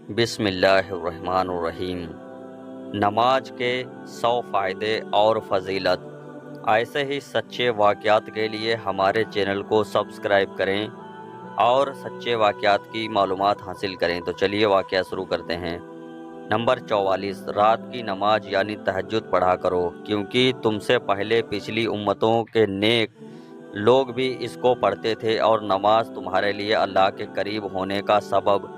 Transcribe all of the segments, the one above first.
بسم اللہ الرحمن الرحیم۔ نماز کے 100 فائدے اور فضیلت۔ ایسے ہی سچے واقعات کے لیے ہمارے چینل کو سبسکرائب کریں اور سچے واقعات کی معلومات حاصل کریں۔ تو چلیے واقعہ شروع کرتے ہیں۔ نمبر 44، رات کی نماز یعنی تہجد پڑھا کرو، کیونکہ تم سے پہلے پچھلی امتوں کے نیک لوگ بھی اس کو پڑھتے تھے، اور نماز تمہارے لیے اللہ کے قریب ہونے کا سبب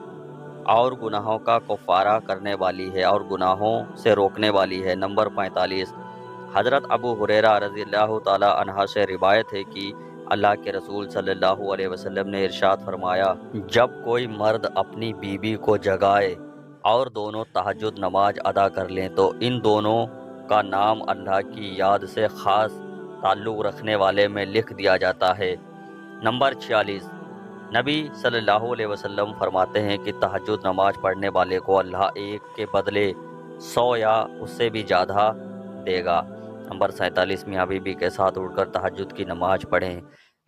اور گناہوں کا کفارہ کرنے والی ہے اور گناہوں سے روکنے والی ہے۔ نمبر 45، حضرت ابو ہریرہ رضی اللہ تعالی عنہ سے روایت ہے کہ اللہ کے رسول صلی اللہ علیہ وسلم نے ارشاد فرمایا، جب کوئی مرد اپنی بیوی کو جگائے اور دونوں تہجد نماز ادا کر لیں تو ان دونوں کا نام اللہ کی یاد سے خاص تعلق رکھنے والے میں لکھ دیا جاتا ہے۔ نمبر 46، نبی صلی اللہ علیہ وسلم فرماتے ہیں کہ تہجد نماز پڑھنے والے کو اللہ ایک کے بدلے 100 یا اس سے بھی زیادہ دے گا۔ نمبر 47، میاں بیوی کے ساتھ اٹھ کر تہجد کی نماز پڑھیں۔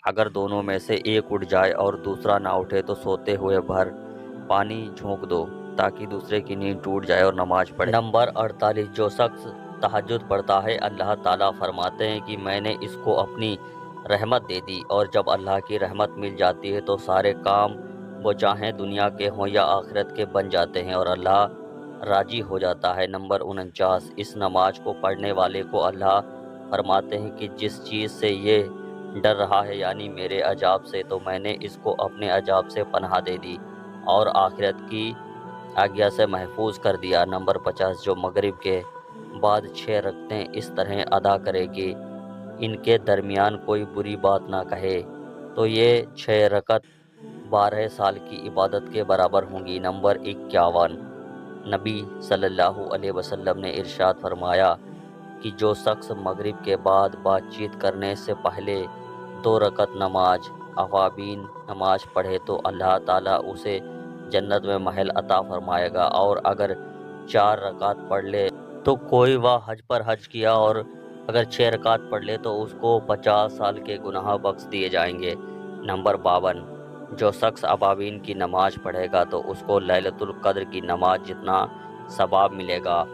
اگر دونوں میں سے ایک اٹھ جائے اور دوسرا نہ اٹھے تو سوتے ہوئے بھر پانی جھونک دو تاکہ دوسرے کی نیند ٹوٹ جائے اور نماز پڑھے۔ نمبر 48، جو شخص تہجد پڑھتا ہے اللہ تعالیٰ فرماتے ہیں کہ میں نے اس کو اپنی رحمت دے دی، اور جب اللہ کی رحمت مل جاتی ہے تو سارے کام وہ چاہیں دنیا کے ہوں یا آخرت کے بن جاتے ہیں اور اللہ راضی ہو جاتا ہے۔ نمبر 49، اس نماز کو پڑھنے والے کو اللہ فرماتے ہیں کہ جس چیز سے یہ ڈر رہا ہے یعنی میرے عذاب سے، تو میں نے اس کو اپنے عذاب سے پناہ دے دی اور آخرت کی آگیا سے محفوظ کر دیا۔ نمبر 50، جو مغرب کے بعد 6 رکعتیں اس طرح ادا کرے گی ان کے درمیان کوئی بری بات نہ کہے تو یہ 6 رکعت 12 سال کی عبادت کے برابر ہوں گی۔ نمبر 51، نبی صلی اللہ علیہ وسلم نے ارشاد فرمایا کہ جو شخص مغرب کے بعد بات چیت کرنے سے پہلے 2 رکعت نماز اوابین نماز پڑھے تو اللہ تعالیٰ اسے جنت میں محل عطا فرمائے گا، اور اگر 4 رکعت پڑھ لے تو کوئی وہ حج پر حج کیا، اور اگر 6 رکعت پڑھ لے تو اس کو 50 سال کے گناہ بخش دیے جائیں گے۔ نمبر 52، جو شخص ابابین کی نماز پڑھے گا تو اس کو لیلۃ القدر کی نماز جتنا ثواب ملے گا،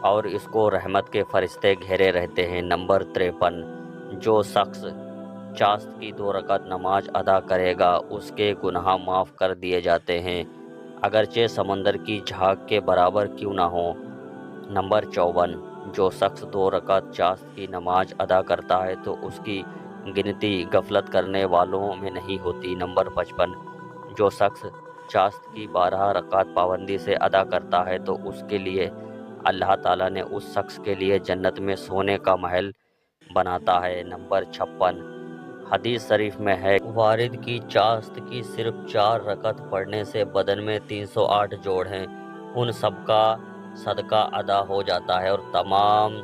اور اس کو رحمت کے فرشتے گھیرے رہتے ہیں۔ نمبر 53، جو شخص چاشت کی 2 رکعت نماز ادا کرے گا اس کے گناہ معاف کر دیے جاتے ہیں، اگرچہ سمندر کی جھاگ کے برابر کیوں نہ ہوں۔ نمبر 54، جو شخص 2 رکعت چاشت کی نماز ادا کرتا ہے تو اس کی گنتی غفلت کرنے والوں میں نہیں ہوتی۔ نمبر 55، جو شخص چاشت کی 12 رکعت پابندی سے ادا کرتا ہے تو اس کے لیے اللہ تعالیٰ نے اس شخص کے لیے جنت میں سونے کا محل بناتا ہے۔ نمبر 56، حدیث شریف میں ہے، وارد کی چاشت کی صرف 4 رکعت پڑھنے سے بدن میں 308 جوڑ ہیں، ان سب کا صدقہ ادا ہو جاتا ہے اور تمام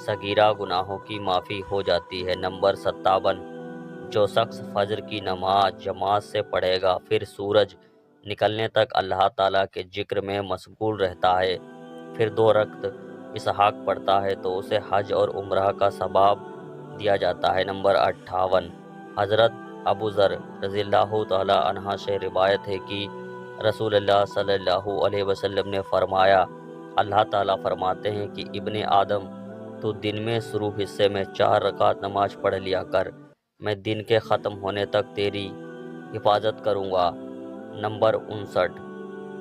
صغیرہ گناہوں کی معافی ہو جاتی ہے۔ نمبر 57، جو شخص فجر کی نماز جماعت سے پڑھے گا پھر سورج نکلنے تک اللہ تعالیٰ کے ذکر میں مشغول رہتا ہے، پھر 2 رکعت اسحاق پڑھتا ہے تو اسے حج اور عمرہ کا ثواب دیا جاتا ہے۔ نمبر 58، حضرت ابو ذر رضی اللہ تعالی عنہ سے روایت ہے کہ رسول اللہ صلی اللہ علیہ وسلم نے فرمایا، اللہ تعالیٰ فرماتے ہیں کہ ابن آدم تو دن میں شروع حصے میں 4 رکعت نماز پڑھ لیا کر، میں دن کے ختم ہونے تک تیری حفاظت کروں گا۔ نمبر 59،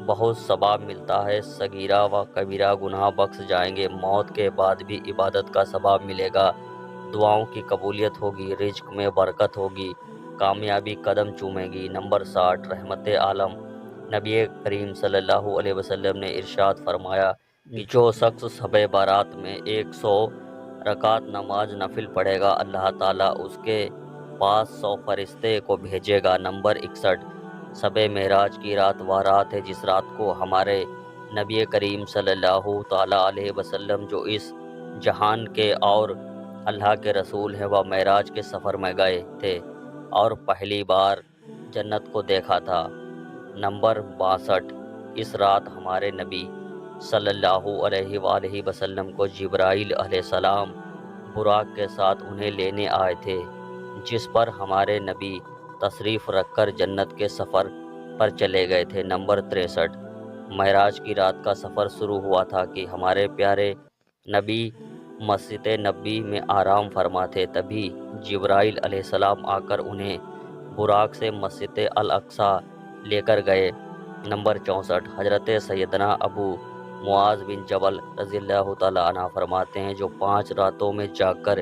بہت ثواب ملتا ہے، صغیرہ و کبیرہ گناہ بخش جائیں گے، موت کے بعد بھی عبادت کا ثواب ملے گا، دعاؤں کی قبولیت ہوگی، رزق میں برکت ہوگی، کامیابی قدم چومے گی۔ نمبر 60، رحمت عالم نبی کریم صلی اللہ علیہ وسلم نے ارشاد فرمایا کہ جو شخص شب برات میں 100 رکعت نماز نفل پڑھے گا اللہ تعالیٰ اس کے پاس 100 فرشتے کو بھیجے گا۔ نمبر 61، شب معراج کی رات وہ رات ہے جس رات کو ہمارے نبی کریم صلی اللہ تعالیٰ علیہ وسلم جو اس جہان کے اور اللہ کے رسول ہیں وہ معراج کے سفر میں گئے تھے اور پہلی بار جنت کو دیکھا تھا۔ نمبر 62، اس رات ہمارے نبی صلی اللہ علیہ وآلہ وسلم کو جبرائیل علیہ السلام براق کے ساتھ انہیں لینے آئے تھے، جس پر ہمارے نبی تشریف رکھ کر جنت کے سفر پر چلے گئے تھے۔ نمبر 63، معراج کی رات کا سفر شروع ہوا تھا کہ ہمارے پیارے نبی مسجد نبی میں آرام فرما تھے، تبھی جبرائیل علیہ السلام آ کر انہیں براق سے مسجد الاقصی لے کر گئے۔ نمبر 64 حضرت سیدنا ابو معاذ بن جبل رضی اللہ تعالیٰ عنہ فرماتے ہیں، جو 5 راتوں میں جاگ کر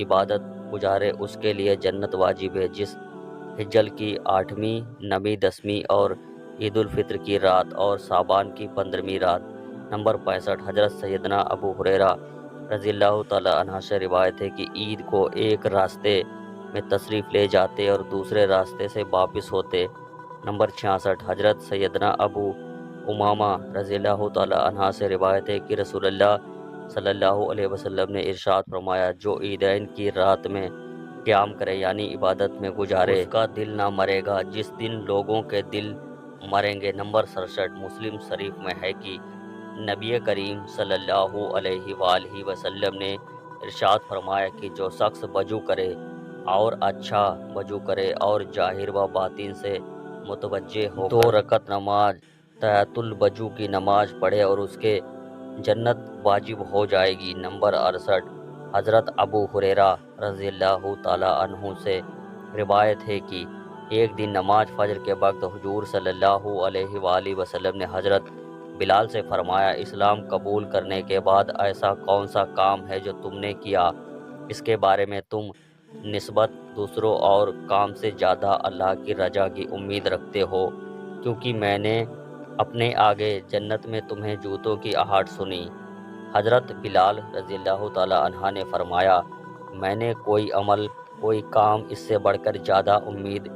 عبادت گزارے اس کے لیے جنت واجب ہے۔ جس حجل کی 8ویں، 9ویں، 10ویں اور عید الفطر کی رات اور شعبان کی 15ویں رات۔ نمبر 65 حضرت سیدنا ابو ہریرہ رضی اللہ تعالیٰ عنہ سے روایت ہے کہ عید کو ایک راستے میں تشریف لے جاتے اور دوسرے راستے سے واپس ہوتے۔ نمبر 66 حضرت سیدنا ابو امامہ رضی اللہ تعالیٰ عنہ سے روایت ہے کہ رسول اللہ صلی اللہ علیہ وسلم نے ارشاد فرمایا، جو عیدین کی رات میں قیام کرے یعنی عبادت میں گزارے اس کا دل نہ مرے گا جس دن لوگوں کے دل مریں گے۔ نمبر 67 مسلم شریف میں ہے کہ نبی کریم صلی اللہ علیہ وآلہ وسلم نے ارشاد فرمایا کہ جو شخص وضو کرے اور اچھا وضو کرے اور ظاہر و باطن سے متوجہ ہو 2 رکعت نماز تحیۃ الوضو کی نماز پڑھے اور اس کے جنت واجب ہو جائے گی۔ نمبر 68 حضرت ابو ہریرہ رضی اللہ تعالیٰ عنہ سے روایت ہے کہ ایک دن نماز فجر کے وقت حضور صلی اللہ علیہ وآلہ وسلم نے حضرت بلال سے فرمایا، اسلام قبول کرنے کے بعد ایسا کون سا کام ہے جو تم نے کیا، اس کے بارے میں تم نسبت دوسروں اور کام سے زیادہ اللہ کی رضا کی امید رکھتے ہو، کیونکہ میں نے اپنے آگے جنت میں تمہیں جوتوں کی آہٹ سنی۔ حضرت بلال رضی اللہ تعالیٰ عنہ نے فرمایا، میں نے کوئی عمل کوئی کام اس سے بڑھ کر زیادہ امید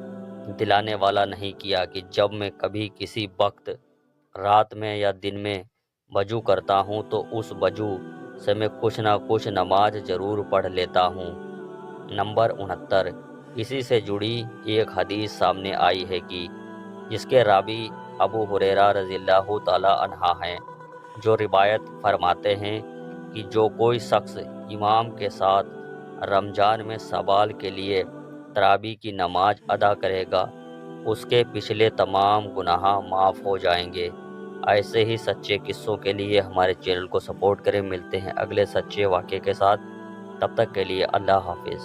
دلانے والا نہیں کیا کہ جب میں کبھی کسی وقت رات میں یا دن میں وضو کرتا ہوں تو اس وضو سے میں کچھ نہ کچھ نماز ضرور پڑھ لیتا ہوں۔ نمبر 69 اسی سے جڑی ایک حدیث سامنے آئی ہے کہ جس کے راوی ابو ہریرہ رضی اللہ تعالیٰ عنہ ہیں، جو روایت فرماتے ہیں کہ جو کوئی شخص امام کے ساتھ رمضان میں سوال کے لیے تراویح کی نماز ادا کرے گا اس کے پچھلے تمام گناہ معاف ہو جائیں گے۔ ایسے ہی سچے قصوں کے لیے ہمارے چینل کو سپورٹ کریں۔ ملتے ہیں اگلے سچے واقعے کے ساتھ، تب تک کے لیے اللہ حافظ۔